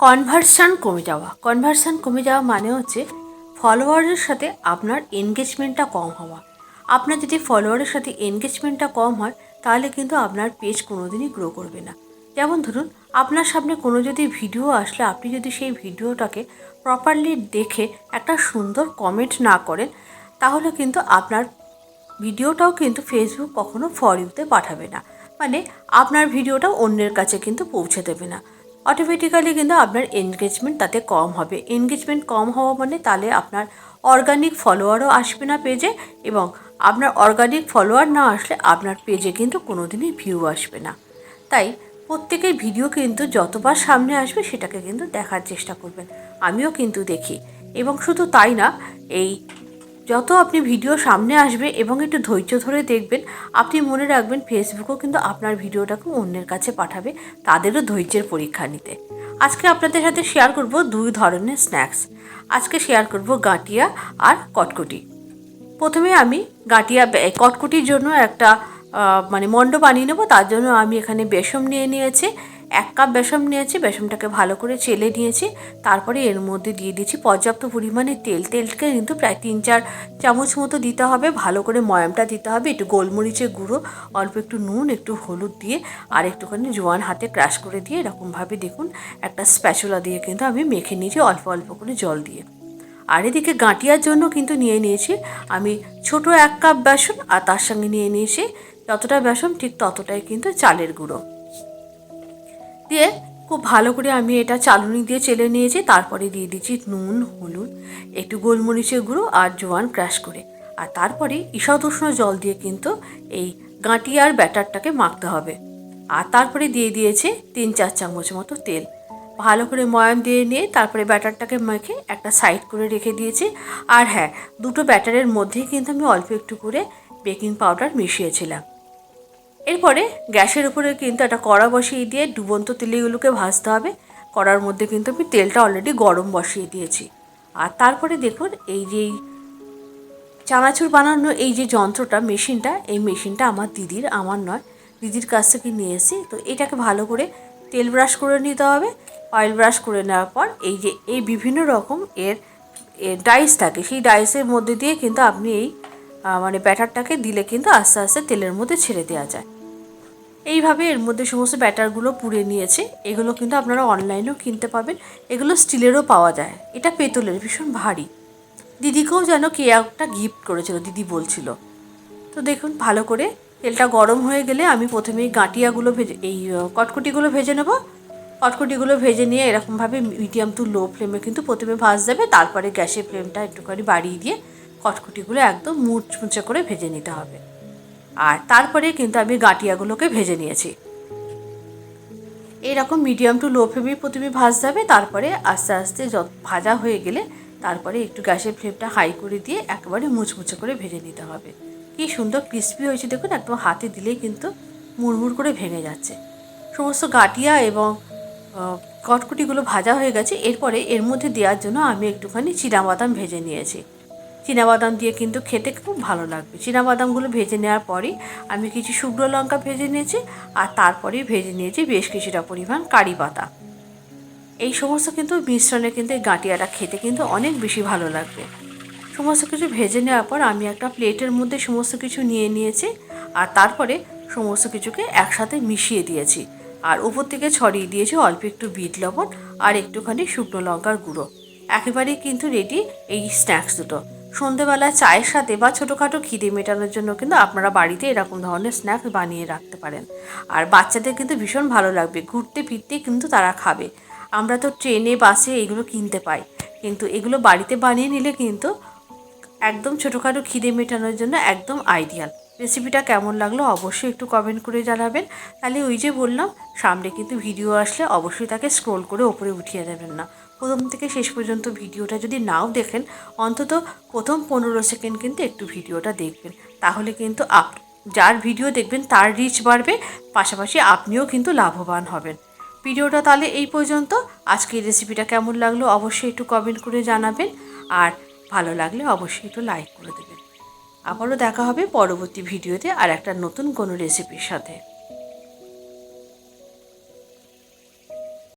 Conversion কমে যাওয়া মানে হচ্ছে ফলোয়ারের সাথে আপনার এনগেজমেন্টটা কম হওয়া। আপনার যদি ফলোয়ারের সাথে এনগেজমেন্টটা কম হয় তাহলে কিন্তু আপনার পেজ কোনোদিনই গ্রো করবে না। যেমন ধরুন, আপনার সামনে কোনো যদি ভিডিও আসলে আপনি যদি সেই ভিডিওটাকে প্রপারলি দেখে একটা সুন্দর কমেন্ট না করেন, তাহলে কিন্তু আপনার ভিডিওটাও কিন্তু ফেসবুক কখনো ফর ইউতে পাঠাবে না, মানে আপনার ভিডিওটা অন্যের কাছে কিন্তু পৌঁছে দেবে না। অটোমেটিক্যালি কিন্তু আপনার এনগেজমেন্ট তাতে কম হবে। এনগেজমেন্ট কম হওয়া মানে তাহলে আপনার অর্গানিক ফলোয়ারও আসবে না পেজে, এবং আপনার অর্গানিক ফলোয়ার না আসলে আপনার পেজে কিন্তু কোনোদিনই ভিউ আসবে না। তাই প্রত্যেকের ভিডিও কিন্তু যতবার সামনে আসবে সেটাকে কিন্তু দেখার চেষ্টা করবেন। আমিও কিন্তু দেখি, এবং শুধু তাই না, এই যত আপনি ভিডিও সামনে আসবে এবং একটু ধৈর্য ধরে দেখবেন, আপনি মনে রাখবেন ফেসবুকও কিন্তু আপনার ভিডিওটাকে অন্যের কাছে পাঠাবে, তাদেরও ধৈর্যের পরীক্ষা নিতে। আজকে আপনাদের সাথে শেয়ার করব দুই ধরনের স্ন্যাক্স। আজকে শেয়ার করব গাটিয়া আর কটকটি। প্রথমে আমি কটকটির জন্য একটা মণ্ড বানিয়ে নেবো। তার জন্য আমি এখানে বেসন নিয়ে নিয়েছি, 1 কাপ বেসন নিয়েছি। বেসনটাকে ভালো করে চেলে নিয়েছি। তারপরে এর মধ্যে দিয়ে দিয়েছি পর্যাপ্ত পরিমাণে তেলকে কিন্তু প্রায় 3-4 চামচ মতো দিতে হবে। ভালো করে ময়ামটা দিতে হবে, একটু গোলমরিচের গুঁড়ো, অল্প একটু নুন, একটু হলুদ দিয়ে আর একটুখানি জোয়ান হাতে ক্রাশ করে দিয়ে এরকমভাবে দেখুন একটা স্প্যাচুলা দিয়ে কিন্তু আমি মেখে নিয়েছি অল্প অল্প করে জল দিয়ে। আর এদিকে গাঁটিয়ার জন্য কিন্তু নিয়ে নিয়েছি আমি ছোট 1 কাপ বেসন, আর তার সঙ্গে নিয়ে নিয়েছি যতটা বেসন ঠিক ততটাই কিন্তু চালের গুঁড়ো দিয়ে খুব ভালো করে আমি এটা চালুনি দিয়ে চেলে নিয়েছি। তারপরে দিয়ে দিচ্ছি নুন, হলুদ, একটু গোলমরিচের গুঁড়ো আর জোয়ান ক্রাশ করে। আর তারপরে ঈষৎ উষ্ণ জল দিয়ে কিন্তু এই গাঁটিয়ার ব্যাটারটাকে মাখতে হবে। আর তারপরে দিয়ে দিয়েছি 3-4 চামচ মতো তেল। ভালো করে ময়াম দিয়ে নিয়ে তারপরে ব্যাটারটাকে মেখে একটা সাইড করে রেখে দিয়েছি। আর হ্যাঁ, দুটো ব্যাটারের মধ্যেই কিন্তু আমি অল্প একটু করে বেকিং পাউডার মিশিয়েছিলাম। এরপরে গ্যাসের উপরে কিন্তু একটা কড়া বসিয়ে দিয়ে ডুবন্ত তেলে এগুলোকে ভাজতে হবে। কড়ার মধ্যে কিন্তু আমি তেলটা অলরেডি গরম বসিয়ে দিয়েছি। আর তারপরে দেখুন, এই যে চানাচুর বানানো এই যে যন্ত্রটা, মেশিনটা, এই মেশিনটা আমার দিদির, আমার নয়, দিদির কাছ থেকে নিয়ে এসেছি। তো এটাকে ভালো করে তেল ব্রাশ করে নিতে হবে। অয়েল ব্রাশ করে নেওয়ার পর এই বিভিন্ন রকম এর ডাইস থাকে, সেই ডাইসের মধ্যে দিয়ে কিন্তু আপনি এই ব্যাটারটাকে দিলে কিন্তু আস্তে আস্তে তেলের মধ্যে ছেড়ে দেওয়া যায়। এইভাবে এর মধ্যে সমস্ত ব্যাটারগুলো পুড়ে নিয়েছে। এগুলো কিন্তু আপনারা অনলাইনেও কিনতে পাবেন, এগুলো স্টিলেরও পাওয়া যায়। এটা পেতলের, ভীষণ ভারী। দিদিকেও যেন কে একটা গিফট করেছিল, দিদি বলছিল। তো দেখুন, ভালো করে তেলটা গরম হয়ে গেলে আমি প্রথমে কটকটিগুলো ভেজে নেব। কটকটিগুলো ভেজে নিয়ে এরকমভাবে মিডিয়াম টু লো ফ্লেমে কিন্তু প্রথমে ভাজতে হবে। তারপরে গ্যাসের ফ্লেমটা একটুখানি বাড়িয়ে দিয়ে কটকটিগুলো একদম মুচমুচে করে ভেজে নিতে হবে। আর তারপরে কিন্তু আমি গাঁটিয়াগুলোকে ভেজে নিয়েছি। এইরকম মিডিয়াম টু লো ফ্লেমে প্রথমে ভাজতে হবে। তারপরে আস্তে আস্তে ভাজা হয়ে গেলে তারপরে একটু গ্যাসের ফ্লেমটা হাই করে দিয়ে একেবারে মুচমুচে করে ভেজে নিতে হবে। কি সুন্দর ক্রিস্পি হয়েছে দেখুন, একদম হাতে দিলেই কিন্তু মুড়মুড় করে ভেঙে যাচ্ছে। সমস্ত গাঁটিয়া এবং কটকটিগুলো ভাজা হয়ে গেছে। এরপরে এর মধ্যে দেওয়ার জন্য আমি একটুখানি চীনাবাদাম ভেজে নিয়েছি। চীনাবাদাম দিয়ে কিন্তু খেতে খুব ভালো লাগবে। চীনাবাদামগুলো ভেজে নেওয়ার পরই আমি কিছু শুকনো লঙ্কা ভেজে নিয়েছি, আর তারপরেই ভেজে নিয়েছি বেশ কিছুটা পরিমাণ কারি পাতা। এই সমস্ত কিন্তু মিশ্রণে কিন্তু এই গাঁটিয়াটা খেতে কিন্তু অনেক বেশি ভালো লাগবে। সমস্ত কিছু ভেজে নেওয়ার পর আমি একটা প্লেটের মধ্যে সমস্ত কিছু নিয়ে নিয়েছি, আর তারপরে সমস্ত কিছুকে একসাথে মিশিয়ে দিয়েছি। আর উপর থেকে ছড়িয়ে দিয়েছি অল্প একটু বিট লবণ আর একটুখানি শুকনো লঙ্কার গুঁড়ো। একেবারেই কিন্তু রেডি এই স্ন্যাক্স দুটো। সন্ধেবেলা চায়ের সাথে বা ছোটোখাটো খিদে মেটানোর জন্য কিন্তু আপনারা বাড়িতে এরকম ধরনের স্ন্যাক্স বানিয়ে রাখতে পারেন। আর বাচ্চাদের কিন্তু ভীষণ ভালো লাগবে, ঘুরতে ফিরতে কিন্তু তারা খাবে। আমরা তো ট্রেনে, বাসে এগুলো কিনতে পাই, কিন্তু এগুলো বাড়িতে বানিয়ে নিলে কিন্তু একদম ছোটোখাটো খিদে মেটানোর জন্য একদম আইডিয়াল। রেসিপিটা কেমন লাগলো অবশ্যই একটু কমেন্ট করে জানাবেন। তাহলে ওই যে বললাম, সামনে কিন্তু ভিডিও আসলে অবশ্যই তাকে স্ক্রোল করে ওপরে উঠিয়ে দেবেন না। প্রথম থেকে শেষ পর্যন্ত ভিডিওটা যদি নাও দেখেন, অন্তত প্রথম 15 সেকেন্ড কিন্তু একটু ভিডিওটা দেখবেন। তাহলে কিন্তু যার ভিডিও দেখবেন তার রিচ বাড়বে, পাশাপাশি আপনিও কিন্তু লাভবান হবেন। ভিডিওটা তাহলে এই পর্যন্ত। আজকের রেসিপিটা কেমন লাগলো অবশ্যই একটু কমেন্ট করে জানাবেন, আর ভালো লাগলে অবশ্যই একটু লাইক করে দেবেন। আবারও দেখা হবে পরবর্তী ভিডিওতে আর একটা নতুন কোনো রেসিপির সাথে।